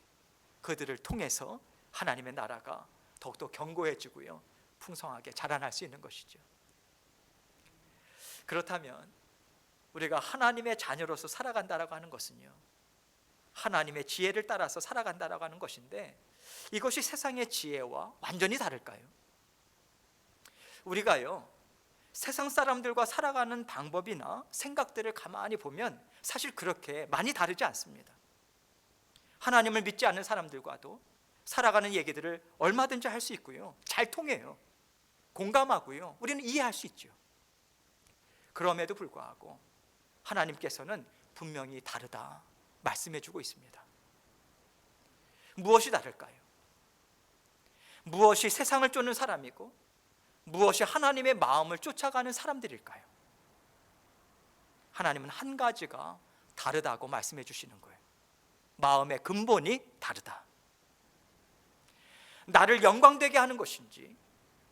그들을 통해서 하나님의 나라가 더욱더 견고해지고요, 풍성하게 자라날 수 있는 것이죠. 그렇다면 우리가 하나님의 자녀로서 살아간다라고 하는 것은요, 하나님의 지혜를 따라서 살아간다라고 하는 것인데, 이것이 세상의 지혜와 완전히 다를까요? 우리가요, 세상 사람들과 살아가는 방법이나 생각들을 가만히 보면 사실 그렇게 많이 다르지 않습니다. 하나님을 믿지 않는 사람들과도 살아가는 얘기들을 얼마든지 할 수 있고요, 잘 통해요, 공감하고요, 우리는 이해할 수 있죠. 그럼에도 불구하고 하나님께서는 분명히 다르다 말씀해 주고 있습니다. 무엇이 다를까요? 무엇이 세상을 쫓는 사람이고 무엇이 하나님의 마음을 쫓아가는 사람들일까요? 하나님은 한 가지가 다르다고 말씀해 주시는 거예요. 마음의 근본이 다르다. 나를 영광되게 하는 것인지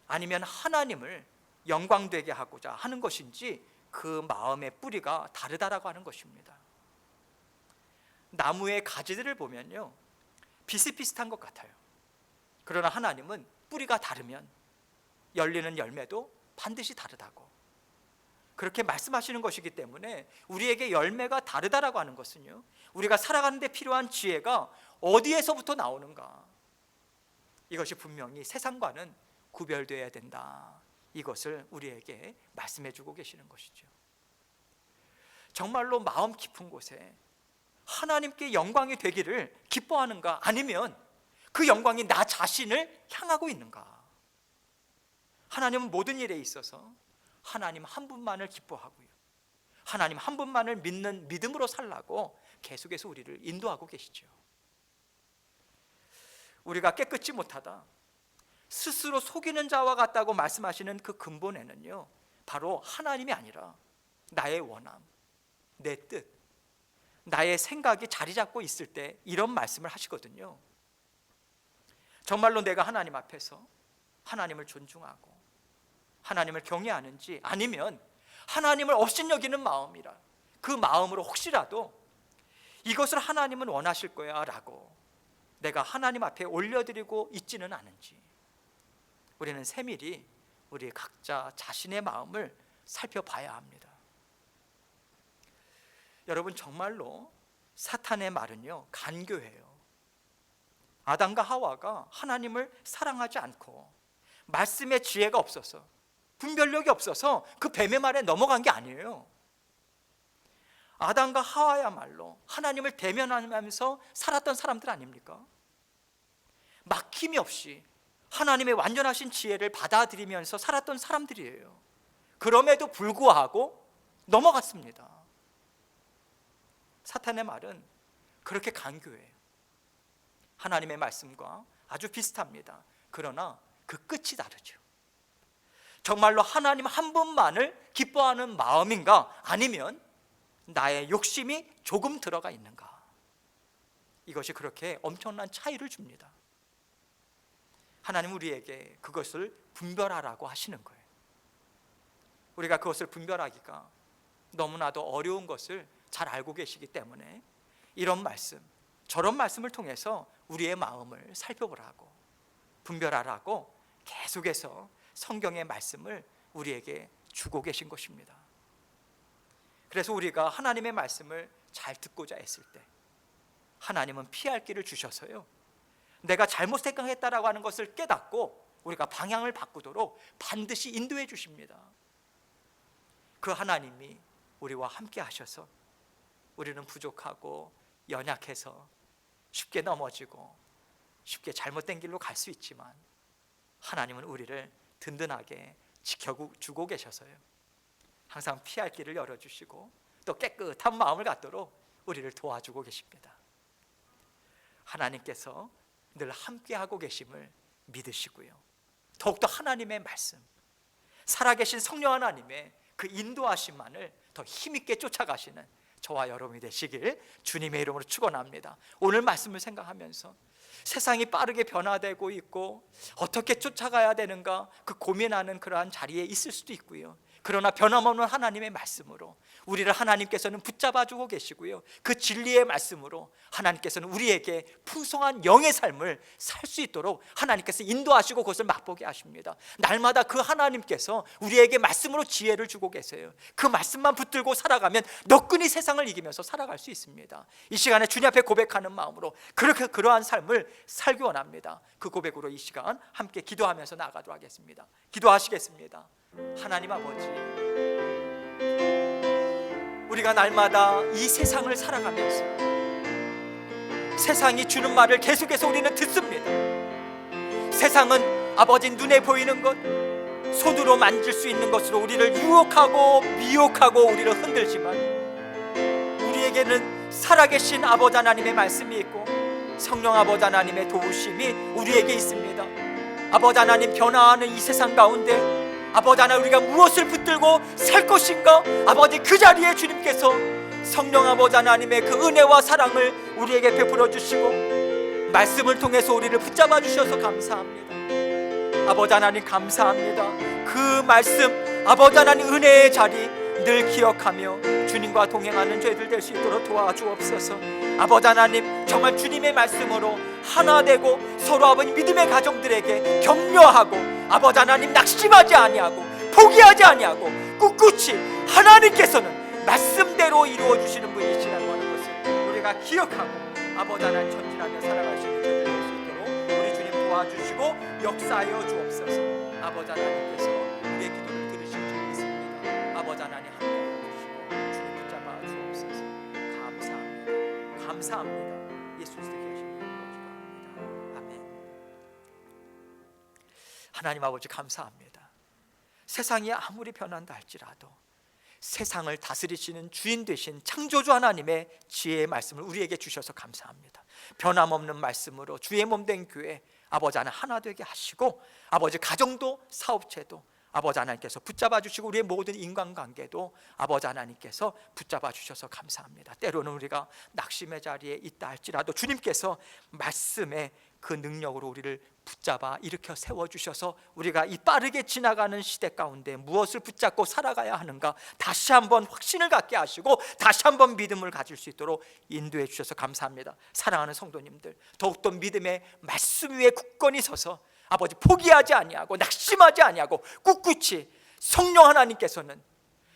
아니면 하나님을 영광되게 하고자 하는 것인지 그 마음의 뿌리가 다르다라고 하는 것입니다. 나무의 가지들을 보면요, 비슷비슷한 것 같아요. 그러나 하나님은 뿌리가 다르면 열리는 열매도 반드시 다르다고 그렇게 말씀하시는 것이기 때문에 우리에게 열매가 다르다라고 하는 것은요, 우리가 살아가는 데 필요한 지혜가 어디에서부터 나오는가, 이것이 분명히 세상과는 구별되어야 된다, 이것을 우리에게 말씀해 주고 계시는 것이죠. 정말로 마음 깊은 곳에 하나님께 영광이 되기를 기뻐하는가? 아니면 그 영광이 나 자신을 향하고 있는가? 하나님은 모든 일에 있어서 하나님 한 분만을 기뻐하고요, 하나님 한 분만을 믿는 믿음으로 살라고 계속해서 우리를 인도하고 계시죠. 우리가 깨끗지 못하다, 스스로 속이는 자와 같다고 말씀하시는 그 근본에는요, 바로 하나님이 아니라 나의 원함, 내 뜻, 나의 생각이 자리 잡고 있을 때 이런 말씀을 하시거든요. 정말로 내가 하나님 앞에서 하나님을 존중하고 하나님을 경외하는지, 아니면 하나님을 업신여기는 마음이라 그 마음으로 혹시라도 이것을 하나님은 원하실 거야 라고 내가 하나님 앞에 올려드리고 있지는 않은지, 우리는 세밀히 우리 각자 자신의 마음을 살펴봐야 합니다. 여러분, 정말로 사탄의 말은요 간교해요. 아담과 하와가 하나님을 사랑하지 않고 말씀의 지혜가 없어서, 분별력이 없어서 그 뱀의 말에 넘어간 게 아니에요. 아담과 하와야말로 하나님을 대면하면서 살았던 사람들 아닙니까? 막힘이 없이 하나님의 완전하신 지혜를 받아들이면서 살았던 사람들이에요. 그럼에도 불구하고 넘어갔습니다. 사탄의 말은 그렇게 간교해요. 하나님의 말씀과 아주 비슷합니다. 그러나 그 끝이 다르죠. 정말로 하나님 한 분만을 기뻐하는 마음인가, 아니면 나의 욕심이 조금 들어가 있는가, 이것이 그렇게 엄청난 차이를 줍니다. 하나님 우리에게 그것을 분별하라고 하시는 거예요. 우리가 그것을 분별하기가 너무나도 어려운 것을 잘 알고 계시기 때문에 이런 말씀, 저런 말씀을 통해서 우리의 마음을 살펴보라고, 분별하라고 계속해서 성경의 말씀을 우리에게 주고 계신 것입니다. 그래서 우리가 하나님의 말씀을 잘 듣고자 했을 때 하나님은 피할 길을 주셔서요, 내가 잘못 생각했다라고 하는 것을 깨닫고 우리가 방향을 바꾸도록 반드시 인도해 주십니다. 그 하나님이 우리와 함께 하셔서 우리는 부족하고 연약해서 쉽게 넘어지고 쉽게 잘못된 길로 갈 수 있지만, 하나님은 우리를 든든하게 지켜주고 계셔서요, 항상 피할 길을 열어주시고 또 깨끗한 마음을 갖도록 우리를 도와주고 계십니다. 하나님께서 늘 함께하고 계심을 믿으시고요, 더욱더 하나님의 말씀, 살아계신 성령 하나님의 그 인도하심만을 더 힘있게 쫓아가시는 저와 여러분이 되시길 주님의 이름으로 축원합니다. 오늘 말씀을 생각하면서 세상이 빠르게 변화되고 있고 어떻게 쫓아가야 되는가 그 고민하는 그러한 자리에 있을 수도 있고요, 그러나 변함없는 하나님의 말씀으로 우리를 하나님께서는 붙잡아주고 계시고요, 그 진리의 말씀으로 하나님께서는 우리에게 풍성한 영의 삶을 살 수 있도록 하나님께서 인도하시고 그것을 맛보게 하십니다. 날마다 그 하나님께서 우리에게 말씀으로 지혜를 주고 계세요. 그 말씀만 붙들고 살아가면 너끈히 세상을 이기면서 살아갈 수 있습니다. 이 시간에 주님 앞에 고백하는 마음으로 그렇게 그러한 삶을 살기 원합니다. 그 고백으로 이 시간 함께 기도하면서 나아가도록 하겠습니다. 기도하시겠습니다. 하나님 아버지, 우리가 날마다 이 세상을 살아가면서 세상이 주는 말을 계속해서 우리는 듣습니다. 세상은 아버지 눈에 보이는 것, 손으로 만질 수 있는 것으로 우리를 유혹하고 미혹하고 우리를 흔들지만, 우리에게는 살아계신 아버지 하나님의 말씀이 있고 성령 아버지 하나님의 도우심이 우리에게 있습니다. 아버지 하나님, 변화하는 이 세상 가운데 아버지 하나님, 우리가 무엇을 붙들고 살 것인가, 아버지 그 자리에 주님께서 성령 아버지 하나님의 그 은혜와 사랑을 우리에게 베풀어 주시고 말씀을 통해서 우리를 붙잡아 주셔서 감사합니다. 아버지 하나님 감사합니다. 그 말씀, 아버지 하나님 은혜의 자리 늘 기억하며 주님과 동행하는 저희들 될 수 있도록 도와주옵소서. 아버지 하나님, 정말 주님의 말씀으로 하나 되고 서로 아버지 믿음의 가정들에게 격려하고 아버지 하나님 낙심하지 아니하고 포기하지 아니하고 꿋꿋이 하나님께서는 말씀대로 이루어 주시는 분이시라고 하는 것을 우리가 기억하고 아버지 하나님 전진하며 살아갈 수 있는 저희들 될 수 있도록 우리 주님 도와주시고 역사하여 주옵소서. 아버지 하나님께서 우리의 기도를 들으실 줄 믿습니다. 아버지 하나님 함께 해주시고 주님 붙잡아 주옵소서. 감사합니다. 감사합니다. 예수 그리스도의 귀하신 이름으로 기도합니다. 아멘. 하나님 아버지 감사합니다. 세상이 아무리 변한다 할지라도 세상을 다스리시는 주인 되신 창조주 하나님의 지혜의 말씀을 우리에게 주셔서 감사합니다. 변함없는 말씀으로 주의 몸된 교회 아버지 하나님 하나 되게 하시고, 아버지 가정도 사업체도 아버지 하나님께서 붙잡아 주시고, 우리의 모든 인간관계도 아버지 하나님께서 붙잡아 주셔서 감사합니다. 때로는 우리가 낙심의 자리에 있다 할지라도 주님께서 말씀의 그 능력으로 우리를 붙잡아 일으켜 세워주셔서 우리가 이 빠르게 지나가는 시대 가운데 무엇을 붙잡고 살아가야 하는가 다시 한번 확신을 갖게 하시고 다시 한번 믿음을 가질 수 있도록 인도해 주셔서 감사합니다. 사랑하는 성도님들, 더욱더 믿음의 말씀 위에 굳건히 서서 아버지 포기하지 아니하고 낙심하지 아니하고 꿋꿋이 성령 하나님께서는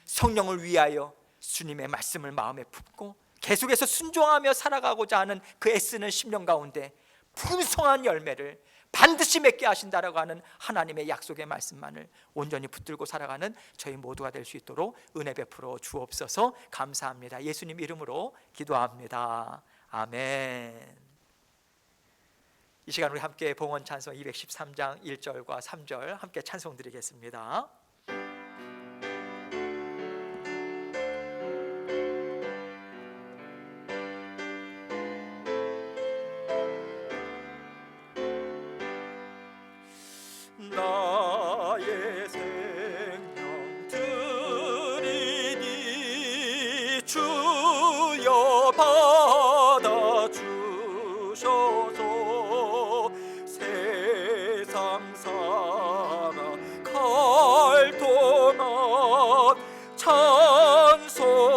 성령을 위하여 주님의 말씀을 마음에 품고 계속해서 순종하며 살아가고자 하는 그 애쓰는 심령 가운데 풍성한 열매를 반드시 맺게 하신다라고 하는 하나님의 약속의 말씀만을 온전히 붙들고 살아가는 저희 모두가 될 수 있도록 은혜 베풀어 주옵소서. 감사합니다. 예수님 이름으로 기도합니다. 아멘. 이 시간 우리 함께 봉헌 찬송 213장 1절과 3절 함께 찬송 드리겠습니다. 나의 생명 드리니 주여 받아 주셔서 세상 살아갈 동안 찬송하게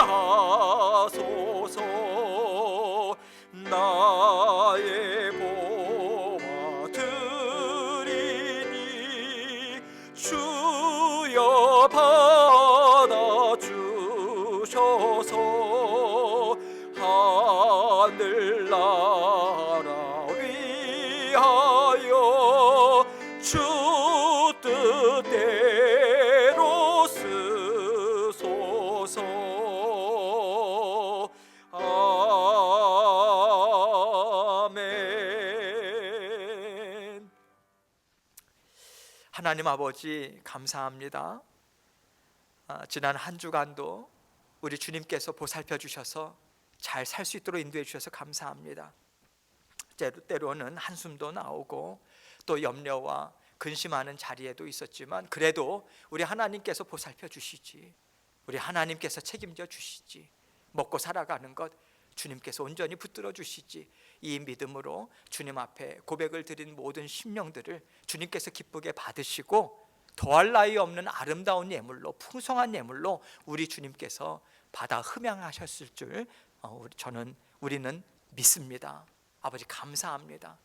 하소서. 나의 주여 받아 주셔서 하늘나라 위하여 주 뜻대로 쓰소서. 아멘. 하나님 아버지 감사합니다. 지난 한 주간도 우리 주님께서 보살펴 주셔서 잘 살 수 있도록 인도해 주셔서 감사합니다. 때로는 한숨도 나오고 또 염려와 근심하는 자리에도 있었지만 그래도 우리 하나님께서 보살펴 주시지, 우리 하나님께서 책임져 주시지, 먹고 살아가는 것 주님께서 온전히 붙들어 주시지, 이 믿음으로 주님 앞에 고백을 드린 모든 심령들을 주님께서 기쁘게 받으시고 더할 나위 없는 아름다운 예물로, 풍성한 예물로 우리 주님께서 받아 흠양하셨을 줄 우리는 믿습니다. 아버지 감사합니다.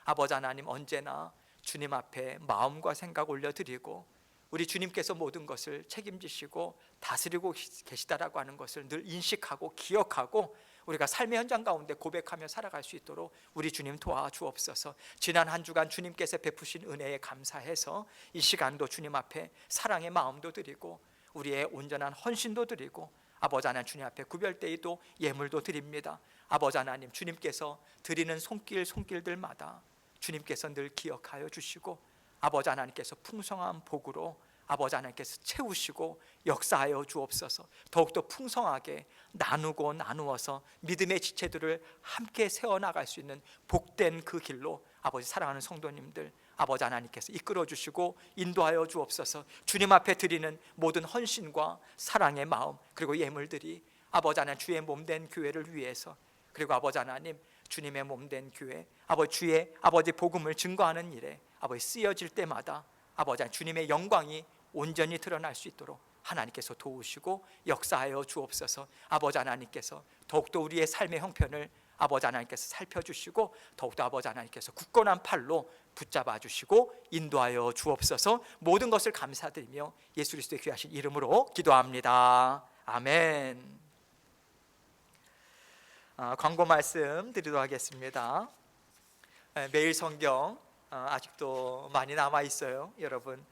아버지 하나님 언제나 주님 앞에 마음과 생각 올려드리고 우리 주님께서 모든 것을 책임지시고 다스리고 계시다라고 하는 것을 늘 인식하고 기억하고 우리가 삶의 현장 가운데 고백하며 살아갈 수 있도록 우리 주님 도와주옵소서. 지난 한 주간 주님께서 베푸신 은혜에 감사해서 이 시간도 주님 앞에 사랑의 마음도 드리고 우리의 온전한 헌신도 드리고 아버지 하나님 주님 앞에 구별되이도 예물도 드립니다. 아버지 하나님 주님께서 드리는 손길들마다 주님께서 늘 기억하여 주시고 아버지 하나님께서 풍성한 복으로 아버지 하나님께서 채우시고 역사하여 주옵소서. 더욱더 풍성하게 나누고 나누어서 믿음의 지체들을 함께 세워나갈 수 있는 복된 그 길로 아버지 사랑하는 성도님들 아버지 하나님께서 이끌어 주시고 인도하여 주옵소서. 주님 앞에 드리는 모든 헌신과 사랑의 마음 그리고 예물들이 아버지 하나님 주의 몸된 교회를 위해서, 그리고 아버지 하나님 주님의 몸된 교회 주의 아버지 복음을 증거하는 일에 아버지 쓰여질 때마다 아버지 하나님 주님의 영광이 온전히 드러날 수 있도록 하나님께서 도우시고 역사하여 주옵소서. 아버지 하나님께서 더욱더 우리의 삶의 형편을 아버지 하나님께서 살펴주시고 더욱더 아버지 하나님께서 굳건한 팔로 붙잡아 주시고 인도하여 주옵소서. 모든 것을 감사드리며 예수 그리스도의 귀하신 이름으로 기도합니다. 아멘. 광고 말씀 드리도록 하겠습니다. 매일 성경 아직도 많이 남아 있어요. 여러분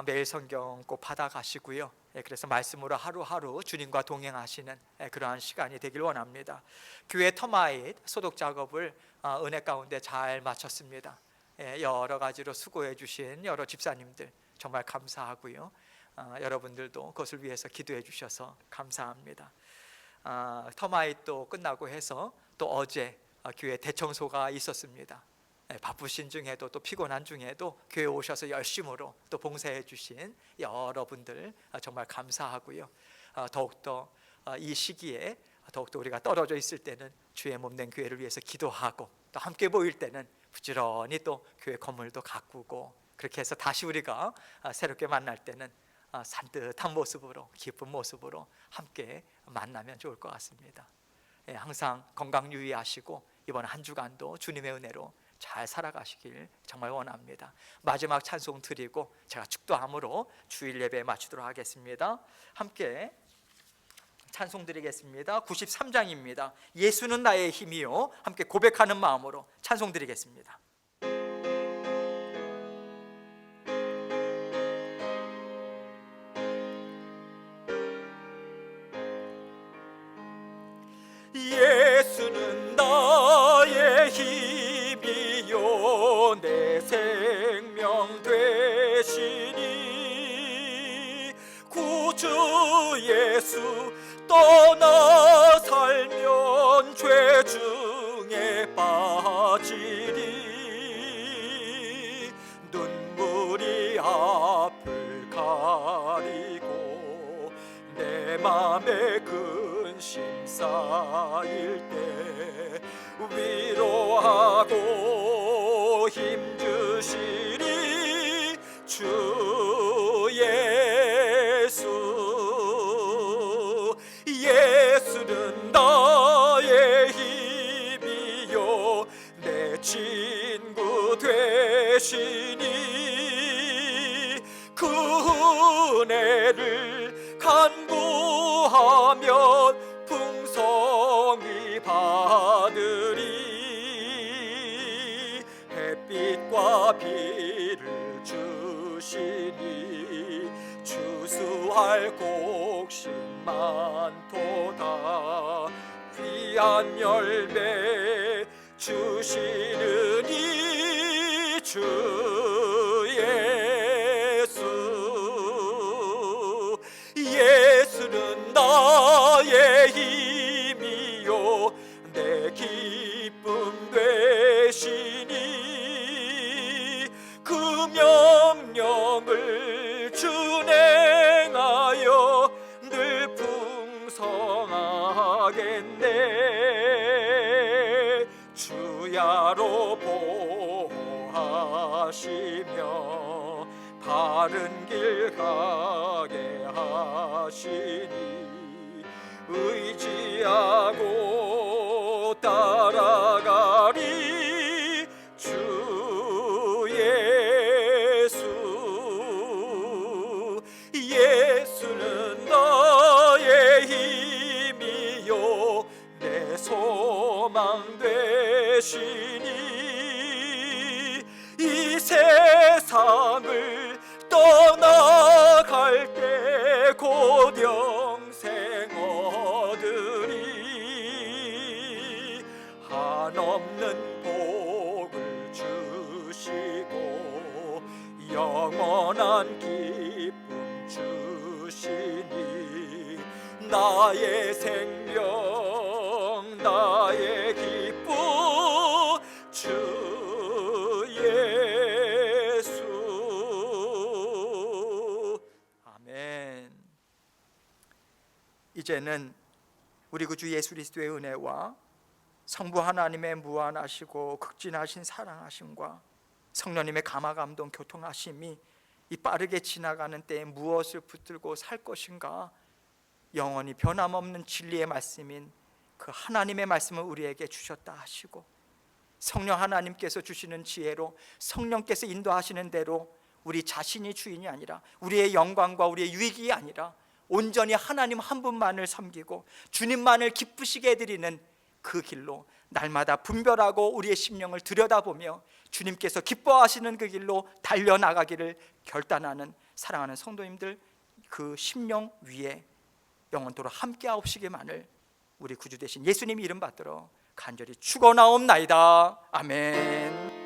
매일 성경 꼭 받아가시고요. 그래서 말씀으로 하루하루 주님과 동행하시는 그러한 시간이 되길 원합니다. 교회 터마잇 소독 작업을 은혜 가운데 잘 마쳤습니다. 여러 가지로 수고해 주신 여러 집사님들 정말 감사하고요. 여러분들도 그것을 위해서 기도해 주셔서 감사합니다. 터마잇도 끝나고 해서 또 어제 교회 대청소가 있었습니다. 바쁘신 중에도 또 피곤한 중에도 교회 오셔서 열심으로 또 봉사해 주신 여러분들 정말 감사하고요. 더욱더 이 시기에 더욱더 우리가 떨어져 있을 때는 주의 몸된 교회를 위해서 기도하고 또 함께 모일 때는 부지런히 또 교회 건물도 가꾸고 그렇게 해서 다시 우리가 새롭게 만날 때는 산뜻한 모습으로 기쁜 모습으로 함께 만나면 좋을 것 같습니다. 항상 건강 유의하시고 이번 한 주간도 주님의 은혜로 잘 살아가시길 정말 원합니다. 마지막 찬송 드리고 제가 축도함으로 주일 예배 마치도록 하겠습니다. 함께 찬송 드리겠습니다. 93장입니다. 예수는 나의 힘이요. 함께 고백하는 마음으로 찬송 드리겠습니다. 예수는 나의 힘이요 내 생명 되시니 구주 예수 떠나 살면 죄 중에 빠지리 눈물이 앞을 가리고 내 맘에 근심 쌓일 때 위로하고 힘주시리 주 예수 예수는 나의 힘이요 내 친구 되시니 그 은혜를 간구하면 풍성히 받으리 햇빛과 비를 주시니 추수할 곡식 많도다 귀한 열매 주시느니 주 예수 예수는 나의 힘이요 내 기쁨 되시니 그 명령을 준행하여 늘 풍성하겠네 주야로 보호하시며 바른 길 가게 하시니 의지하고 따라가리 주 예수 예수는 나의 힘이요 내 소망 되시니 이 세상을 떠나갈 때 곧 영생 얻으리 한없는 복을 주시고 영원한 기쁨 주시니 나의 생명 나의 기쁨 주 예수 아멘. 이제는 우리 구주 예수 그리스도의 은혜와 성부 하나님의 무한하시고 극진하신 사랑하심과 성령님의 감화감동 교통하심이 이 빠르게 지나가는 때에 무엇을 붙들고 살 것인가 영원히 변함없는 진리의 말씀인 그 하나님의 말씀을 우리에게 주셨다 하시고 성령 하나님께서 주시는 지혜로 성령께서 인도하시는 대로 우리 자신이 주인이 아니라 우리의 영광과 우리의 유익이 아니라 온전히 하나님 한 분만을 섬기고 주님만을 기쁘시게 해드리는 그 길로 날마다 분별하고 우리의 심령을 들여다보며 주님께서 기뻐하시는 그 길로 달려나가기를 결단하는 사랑하는 성도님들 그 심령 위에 영원토록 함께하옵시기만을 우리 구주 되신 예수님 이름 받들어 간절히 축원하옵나이다. 아멘.